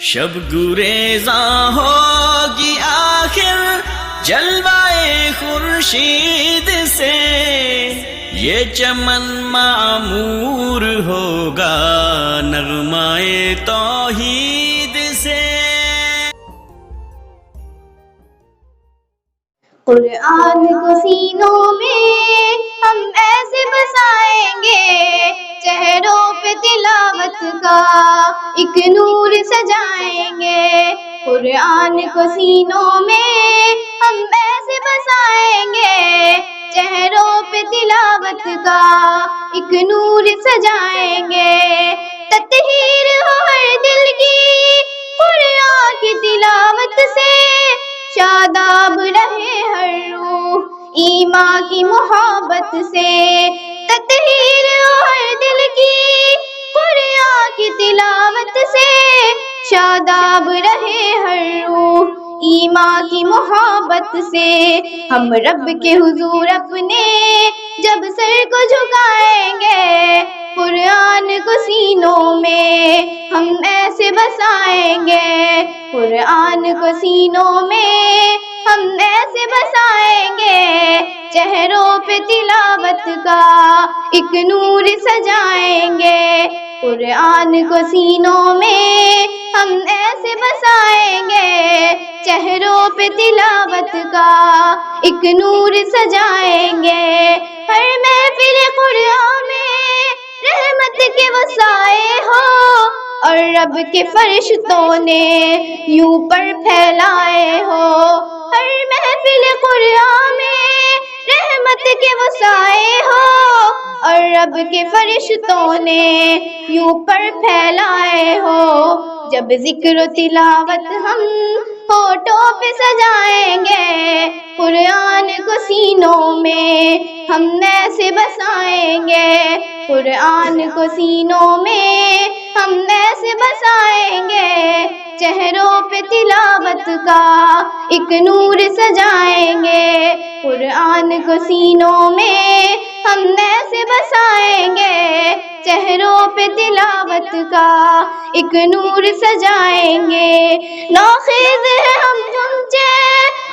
شب گریزاں ہوگی آخر جلوائے خورشید سے، یہ چمن معمور ہوگا نغمائے توحید سے۔ قرآن کو سینوں میں ہم ایسے بسائیں گے، چہروں پہ تلاوت کا ایک نور سجائیں گے۔ قرآن کو سینوں میں ہم ایسے بسائیں گے، چہروں پہ تلاوت کا ایک نور سجائیں گے۔ تطہیر ہو ہر دل کی قرآن کی تلاوت سے، شاداب رہے ہر روح ایمان کی محبت سے۔ تطہیر ہو ہر دل کی قرآن کی تلاوت سے، شاداب رہے ہر روح ایمان کی محبت سے۔ ہم رب کے حضور اپنے جب سر کو جھکائیں گے، قرآن کو سینوں میں ہم ایسے بسائیں گے۔ قرآن کو سینوں میں ہم ایسے بسائیں گے، چہروں پہ تلاوت کا ایک نور سجائیں گے۔ قرآن کو سینوں میں ہم ایسے بسائیں گے، چہروں پہ تلاوت کا ایک نور سجائیں گے۔ ہر محفل قرآن میں رحمت کے وسائے ہو، اور رب کے فرشتوں نے یوں پر پھیلائے ہو۔ ہر محفل قرآن میں رحمت کے وسائے ہو، اور رب کے فرشتوں نے یوں پر پھیلائے ہو۔ جب ذکر و تلاوت ہم ہونٹوں پہ سجائیں گے، قرآن کو سینوں میں ہم ایسے بسائیں گے۔ قرآن کو سینوں میں ہم ایسے بسائیں گے، چہروں پہ تلاوت کا ایک نور سجائیں گے۔ قرآن کو سینوں میں ہم ایسے بسائیں گے، چہروں پہ تلاوت کا ایک نور سجائیں گے۔ ناخیز ہیں ہم غنچے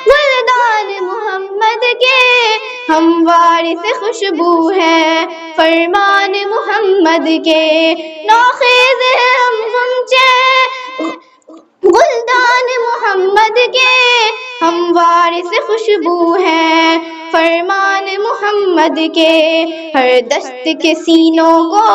گلدان محمد کے، ہم وارث خوشبو ہیں فرمان محمد کے۔ ناخیز ہیں ہم غنچے گلدان محمد کے، ہم وارث خوشبو ہیں فرمان محمد کے۔ ہر دست کے سینوں کو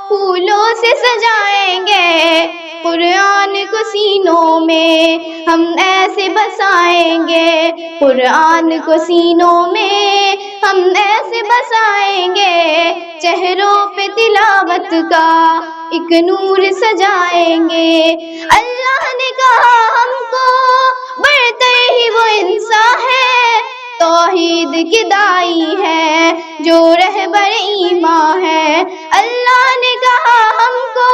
پھولوں سے سجائیں گے، قرآن کو سینوں میں ہم ایسے بسائیں گے۔ قرآن کو سینوں میں ہم ایسے بسائیں گے، چہروں پہ تلاوت کا ایک نور سجائیں گے۔ اللہ نے کہا ہم کو برتر ہی وہ انسان ہے، توحید کی دائی ہے جو رہبر ایمان ہے۔ اللہ نے کہا ہم کو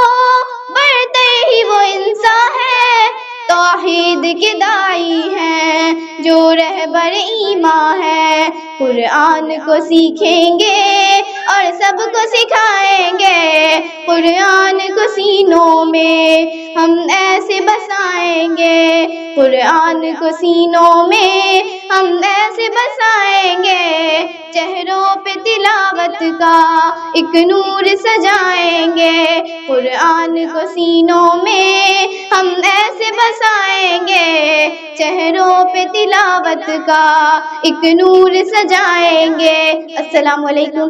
برتر ہی وہ انسان ہے، توحید کی دائی ہے جو رہبر ایمان ہے۔ قرآن کو سیکھیں گے اور سب کو سکھائیں گے، قرآن کو سینوں میں ہم ایسے بسائیں گے۔ قرآن کو سینوں میں ہم ایسے بسائیں گے، چہروں پہ تلاوت کا ایک نور سجائیں گے۔ قرآن کو سینوں میں ہم ایسے بسائیں گے، چہروں پہ تلاوت کا ایک نور سجائیں گے۔ السلام علیکم۔